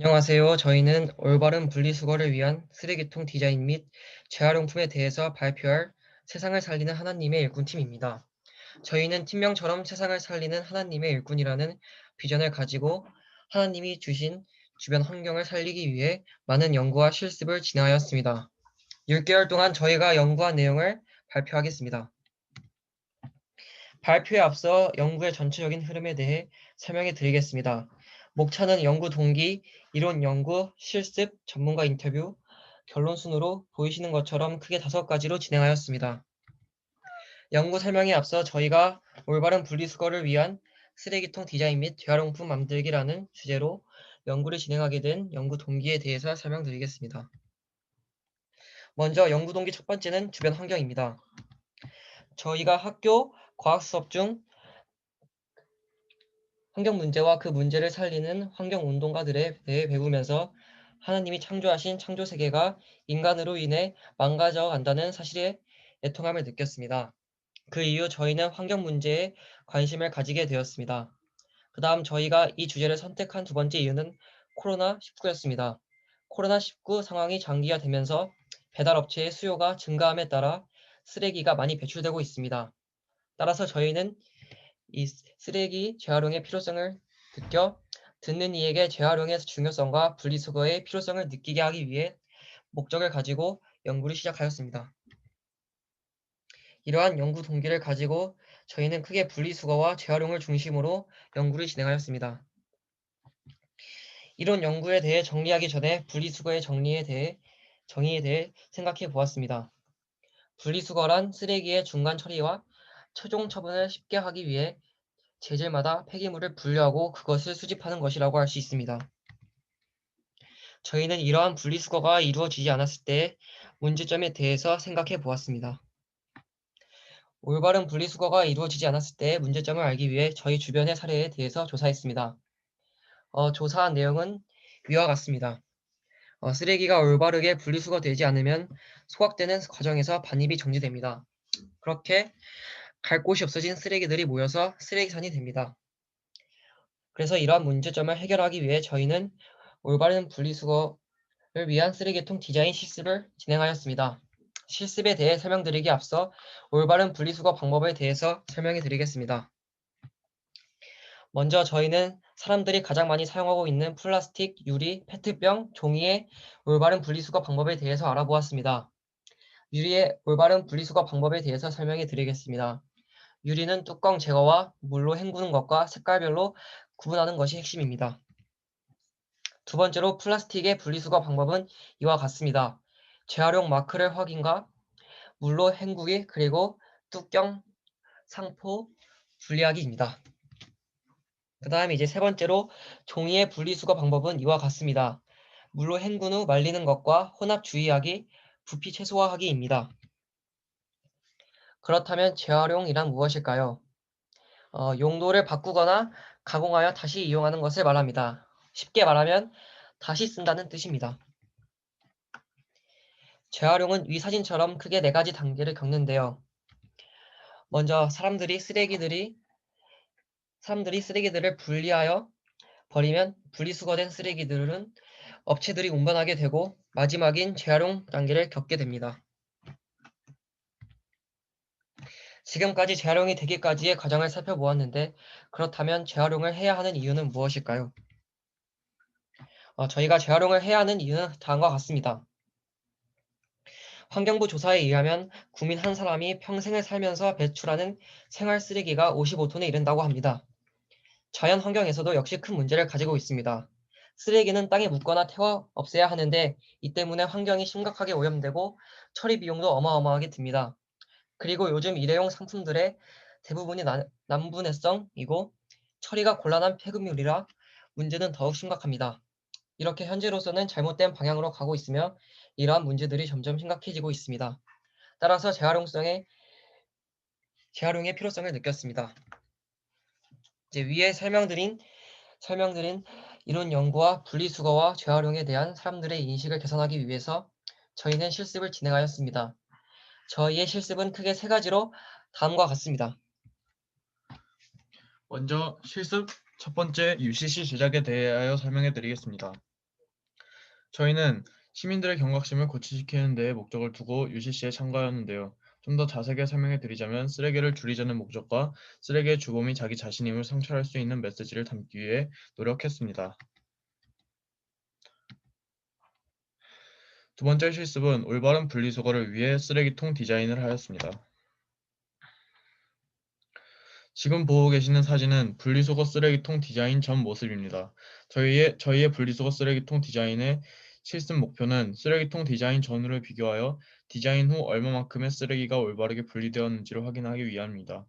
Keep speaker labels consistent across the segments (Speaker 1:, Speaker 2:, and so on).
Speaker 1: 안녕하세요. 저희는 올바른 분리수거를 위한 쓰레기통 디자인 및 재활용품에 대해서 발표할 세상을 살리는 하나님의 일꾼팀입니다. 저희는 팀명처럼 세상을 살리는 하나님의 일꾼이라는 비전을 가지고 하나님이 주신 주변 환경을 살리기 위해 많은 연구와 실습을 진행하였습니다. 6개월 동안 저희가 연구한 내용을 발표하겠습니다. 발표에 앞서 연구의 전체적인 흐름에 대해 설명해 드리겠습니다. 목차는 연구 동기, 이론 연구, 실습, 전문가 인터뷰, 결론 순으로 보이시는 것처럼 크게 5가지로 진행하였습니다. 연구 설명에 앞서 저희가 올바른 분리수거를 위한 쓰레기통 디자인 및 재활용품 만들기라는 주제로 연구를 진행하게 된 연구 동기에 대해서 설명드리겠습니다. 먼저 연구 동기 첫 번째는 주변 환경입니다. 저희가 학교 과학 수업 중 환경 문제와 그 문제를 살리는 환경 운동가들에 대해 배우면서 하나님이 창조하신 창조 세계가 인간으로 인해 망가져 간다는 사실에 애통함을 느꼈습니다. 그 이후 저희는 환경 문제에 관심을 가지게 되었습니다. 그 다음 저희가 이 주제를 선택한 두 번째 이유는 코로나19였습니다. 코로나19 상황이 장기화되면서 배달업체의 수요가 증가함에 따라 쓰레기가 많이 배출되고 있습니다. 따라서 저희는 이 쓰레기 재활용의 필요성을 느껴 듣는 이에게 재활용의 중요성과 분리수거의 필요성을 느끼게 하기 위해 목적을 가지고 연구를 시작하였습니다. 이러한 연구 동기를 가지고 저희는 크게 분리수거와 재활용을 중심으로 연구를 진행하였습니다. 이런 연구에 대해 정리하기 전에 분리수거의 정의에 대해 생각해 보았습니다. 분리수거란 쓰레기의 중간 처리와 최종 처분을 쉽게 하기 위해 재질마다 폐기물을 분류하고 그것을 수집하는 것이라고 할 수 있습니다. 저희는 이러한 분리수거가 이루어지지 않았을 때의 문제점에 대해서 생각해 보았습니다. 올바른 분리수거가 이루어지지 않았을 때의 문제점을 알기 위해 저희 주변의 사례에 대해서 조사했습니다. 조사한 내용은 위와 같습니다. 쓰레기가 올바르게 분리수거되지 않으면 소각되는 과정에서 반입이 정지됩니다. 그렇게 갈 곳이 없어진 쓰레기들이 모여서 쓰레기산이 됩니다. 그래서 이러한 문제점을 해결하기 위해 저희는 올바른 분리수거를 위한 쓰레기통 디자인 실습을 진행하였습니다. 실습에 대해 설명드리기 앞서 올바른 분리수거 방법에 대해서 설명해 드리겠습니다. 먼저 저희는 사람들이 가장 많이 사용하고 있는 플라스틱, 유리, 페트병, 종이의 올바른 분리수거 방법에 대해서 알아보았습니다. 유리의 올바른 분리수거 방법에 대해서 설명해 드리겠습니다. 유리는 뚜껑 제거와 물로 헹구는 것과 색깔별로 구분하는 것이 핵심입니다. 두 번째로 플라스틱의 분리수거 방법은 이와 같습니다. 재활용 마크를 확인과 물로 헹구기 그리고 뚜껑, 상포, 분리하기입니다. 그 다음에 이제 세 번째로 종이의 분리수거 방법은 이와 같습니다. 물로 헹군 후 말리는 것과 혼합 주의하기, 부피 최소화하기입니다. 그렇다면 재활용이란 무엇일까요? 용도를 바꾸거나 가공하여 다시 이용하는 것을 말합니다. 쉽게 말하면 다시 쓴다는 뜻입니다. 재활용은 위 사진처럼 크게 4가지 단계를 겪는데요. 먼저 사람들이 쓰레기들을 분리하여 버리면 분리수거된 쓰레기들은 업체들이 운반하게 되고 마지막인 재활용 단계를 겪게 됩니다. 지금까지 재활용이 되기까지의 과정을 살펴보았는데 그렇다면 재활용을 해야 하는 이유는 무엇일까요? 저희가 재활용을 해야 하는 이유는 다음과 같습니다. 환경부 조사에 의하면 국민 한 사람이 평생을 살면서 배출하는 생활 쓰레기가 55톤에 이른다고 합니다. 자연 환경에서도 역시 큰 문제를 가지고 있습니다. 쓰레기는 땅에 묻거나 태워 없애야 하는데 이 때문에 환경이 심각하게 오염되고 처리 비용도 어마어마하게 듭니다. 그리고 요즘 일회용 상품들의 대부분이 난분해성이고 처리가 곤란한 폐기물이라 문제는 더욱 심각합니다. 이렇게 현재로서는 잘못된 방향으로 가고 있으며 이러한 문제들이 점점 심각해지고 있습니다. 따라서 재활용의 필요성을 느꼈습니다. 이제 위에 설명드린 이론 연구와 분리수거와 재활용에 대한 사람들의 인식을 개선하기 위해서 저희는 실습을 진행하였습니다. 저희의 실습은 크게 3가지로 다음과 같습니다.
Speaker 2: 먼저 실습 첫 번째 UCC 제작에 대하여 설명해 드리겠습니다. 저희는 시민들의 경각심을 고취시키는 데에 목적을 두고 UCC에 참가하였는데요. 좀 더 자세하게 설명해 드리자면 쓰레기를 줄이자는 목적과 쓰레기의 주범이 자기 자신임을 성찰할 수 있는 메시지를 담기 위해 노력했습니다. 두 번째 실습은 올바른 분리수거를 위해 쓰레기통 디자인을 하였습니다. 지금 보고 계시는 사진은 분리수거 쓰레기통 디자인 전 모습입니다. 저희의 분리수거 쓰레기통 디자인의 실습 목표는 쓰레기통 디자인 전후를 비교하여 디자인 후 얼마만큼의 쓰레기가 올바르게 분리되었는지를 확인하기 위함입니다.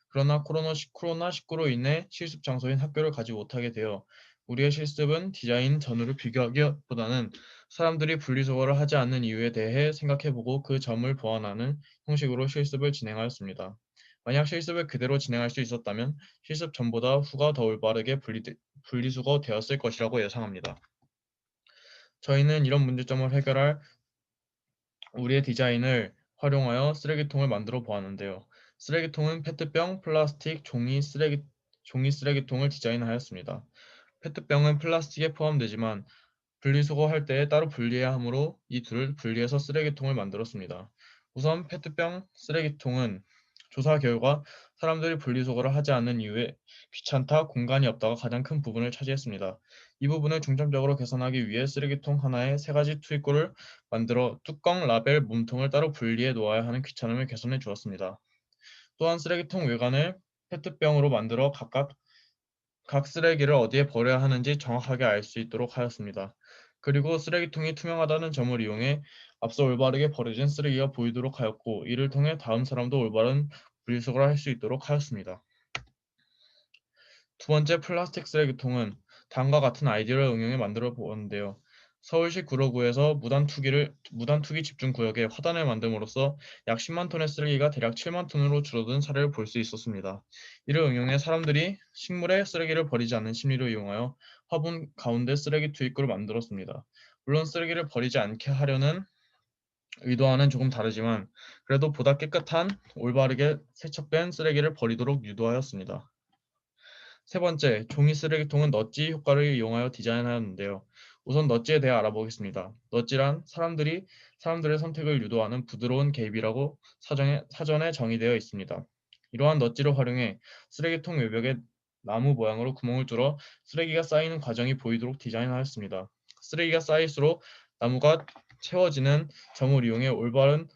Speaker 2: 그러나 코로나19로 인해 실습 장소인 학교를 가지 못하게 되어 우리의 실습은 디자인 전후를 비교하기보다는 사람들이 분리수거를 하지 않는 이유에 대해 생각해보고 그 점을 보완하는 형식으로 실습을 진행하였습니다. 만약 실습을 그대로 진행할 수 있었다면 실습 전보다 후가 더 올바르게 분리수거되었을 것이라고 예상합니다. 저희는 이런 문제점을 해결할 우리의 디자인을 활용하여 쓰레기통을 만들어 보았는데요. 쓰레기통은 페트병, 플라스틱, 종이 쓰레기통을 디자인하였습니다. 페트병은 플라스틱에 포함되지만 분리수거할 때 따로 분리해야 하므로 이 둘을 분리해서 쓰레기통을 만들었습니다. 우선 페트병 쓰레기통은 조사 결과 사람들이 분리수거를 하지 않는 이유에 귀찮다, 공간이 없다가 가장 큰 부분을 차지했습니다. 이 부분을 중점적으로 개선하기 위해 쓰레기통 하나에 세 가지 투입구를 만들어 뚜껑, 라벨, 몸통을 따로 분리해 놓아야 하는 귀찮음을 개선해 주었습니다. 또한 쓰레기통 외관을 페트병으로 만들어 각 쓰레기를 어디에 버려야 하는지 정확하게 알 수 있도록 하였습니다. 그리고 쓰레기통이 투명하다는 점을 이용해 앞서 올바르게 버려진 쓰레기가 보이도록 하였고, 이를 통해 다음 사람도 올바른 분리수거를 할 수 있도록 하였습니다. 두 번째 플라스틱 쓰레기통은 다음과 같은 아이디어를 응용해 만들어 보았는데요. 서울시 구로구에서 무단 투기 집중 구역에 화단을 만듦으로써 약 10만 톤의 쓰레기가 대략 7만 톤으로 줄어든 사례를 볼 수 있었습니다. 이를 응용해 사람들이 식물에 쓰레기를 버리지 않는 심리를 이용하여 화분 가운데 쓰레기 투입구를 만들었습니다. 물론 쓰레기를 버리지 않게 하려는 의도와는 조금 다르지만 그래도 보다 깨끗한 올바르게 세척된 쓰레기를 버리도록 유도하였습니다. 세 번째, 종이 쓰레기통은 넛지 효과를 이용하여 디자인하였는데요. 우선 넛지에 대해 알아보겠습니다. 넛지란 사람들의 선택을 유도하는 부드러운 개입이라고 사전에 정의되어 있습니다. 이러한 넛지를 활용해 쓰레기통 외벽에 나무 모양으로 구멍을 뚫어 쓰레기가 쌓이는 과정이 보이도록 디자인하였습니다. 쓰레기가 쌓일수록 나무가 채워지는 점을 이용해 올바른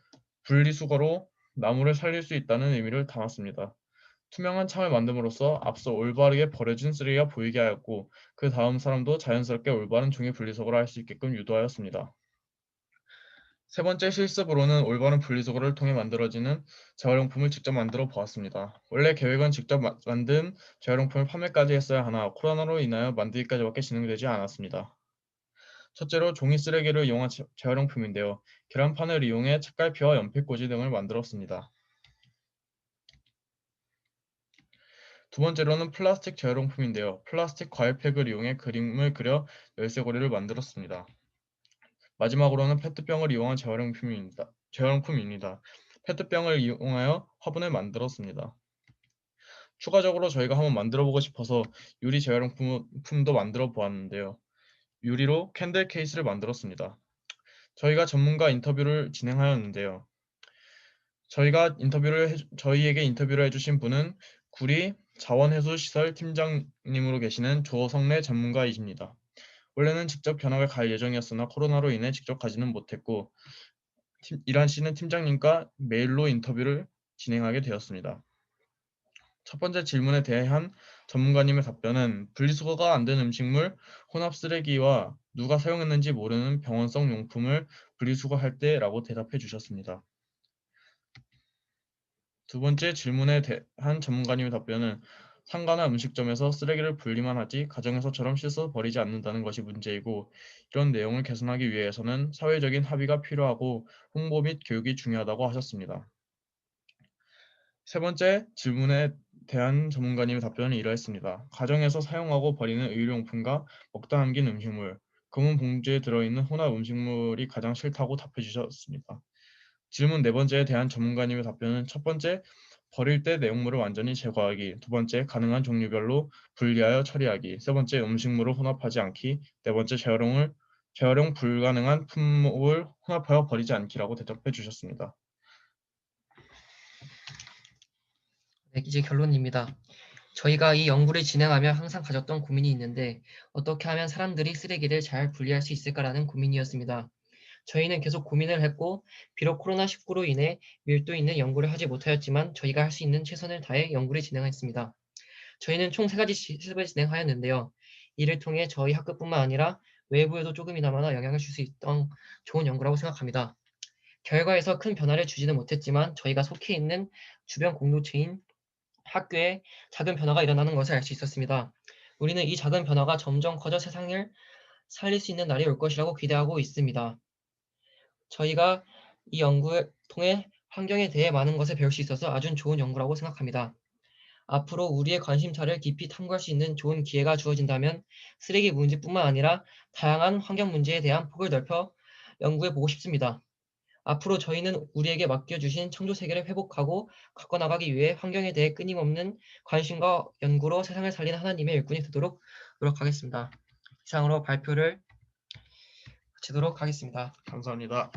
Speaker 2: 분리수거로 나무를 살릴 수 있다는 의미를 담았습니다. 투명한 창을 만듦으로써 앞서 올바르게 버려진 쓰레기가 보이게 하였고, 그 다음 사람도 자연스럽게 올바른 종이 분리수거를 할 수 있게끔 유도하였습니다. 세 번째 실습으로는 올바른 분리수거를 통해 만들어지는 재활용품을 직접 만들어 보았습니다. 원래 계획은 직접 만든 재활용품을 판매까지 했어야 하나 코로나로 인하여 만들기까지밖에 진행되지 않았습니다. 첫째로 종이 쓰레기를 이용한 재활용품인데요. 계란판을 이용해 책갈피와 연필꽂이 등을 만들었습니다. 두 번째로는 플라스틱 재활용품인데요. 플라스틱 과일팩을 이용해 그림을 그려 열쇠고리를 만들었습니다. 마지막으로는 페트병을 이용한 재활용품입니다. 페트병을 이용하여 화분을 만들었습니다. 추가적으로 저희가 한번 만들어 보고 싶어서 유리 재활용품도 만들어 보았는데요. 유리로 캔들 케이스를 만들었습니다. 저희가 전문가 인터뷰를 진행하였는데요. 저희에게 인터뷰를 해주신 분은 구리 자원해수시설 팀장님으로 계시는 조성래 전문가이십니다. 원래는 직접 견학을 갈 예정이었으나 코로나로 인해 직접 가지는 못했고 이란 씨는 팀장님과 메일로 인터뷰를 진행하게 되었습니다. 첫 번째 질문에 대한 전문가님의 답변은 분리수거가 안 된 음식물, 혼합 쓰레기와 누가 사용했는지 모르는 병원성 용품을 분리수거할 때라고 대답해 주셨습니다. 두 번째 질문에 대한 전문가님의 답변은 상가나 음식점에서 쓰레기를 분리만 하지 가정에서처럼 씻어 버리지 않는다는 것이 문제이고, 이런 내용을 개선하기 위해서는 사회적인 합의가 필요하고 홍보 및 교육이 중요하다고 하셨습니다. 세 번째 질문에 대한 전문가님의 답변은 이러했습니다. 가정에서 사용하고 버리는 의료용품과 먹다 남긴 음식물, 검은 봉지에 들어있는 혼합 음식물이 가장 싫다고 답해 주셨습니다. 질문 네 번째에 대한 전문가님의 답변은 첫 번째, 버릴 때 내용물을 완전히 제거하기, 두 번째, 가능한 종류별로 분리하여 처리하기, 세 번째, 음식물을 혼합하지 않기, 네 번째, 재활용 불가능한 품목을 혼합하여 버리지 않기라고 대답해 주셨습니다.
Speaker 1: 네, 이제 결론입니다. 저희가 이 연구를 진행하며 항상 가졌던 고민이 있는데 어떻게 하면 사람들이 쓰레기를 잘 분리할 수 있을까라는 고민이었습니다. 저희는 계속 고민을 했고 비록 코로나19로 인해 밀도 있는 연구를 하지 못하였지만 저희가 할 수 있는 최선을 다해 연구를 진행했습니다. 저희는 총 3가지 실습을 진행하였는데요. 이를 통해 저희 학교뿐만 아니라 외부에도 조금이나마 영향을 줄 수 있던 좋은 연구라고 생각합니다. 결과에서 큰 변화를 주지는 못했지만 저희가 속해 있는 주변 공동체인 학교에 작은 변화가 일어나는 것을 알 수 있었습니다. 우리는 이 작은 변화가 점점 커져 세상을 살릴 수 있는 날이 올 것이라고 기대하고 있습니다. 저희가 이 연구를 통해 환경에 대해 많은 것을 배울 수 있어서 아주 좋은 연구라고 생각합니다. 앞으로 우리의 관심사를 깊이 탐구할 수 있는 좋은 기회가 주어진다면 쓰레기 문제뿐만 아니라 다양한 환경 문제에 대한 폭을 넓혀 연구해 보고 싶습니다. 앞으로 저희는 우리에게 맡겨주신 창조 세계를 회복하고 갖고 나가기 위해 환경에 대해 끊임없는 관심과 연구로 세상을 살리는 하나님의 일꾼이 되도록 노력하겠습니다. 이상으로 발표를 마치도록 하겠습니다.
Speaker 2: 감사합니다.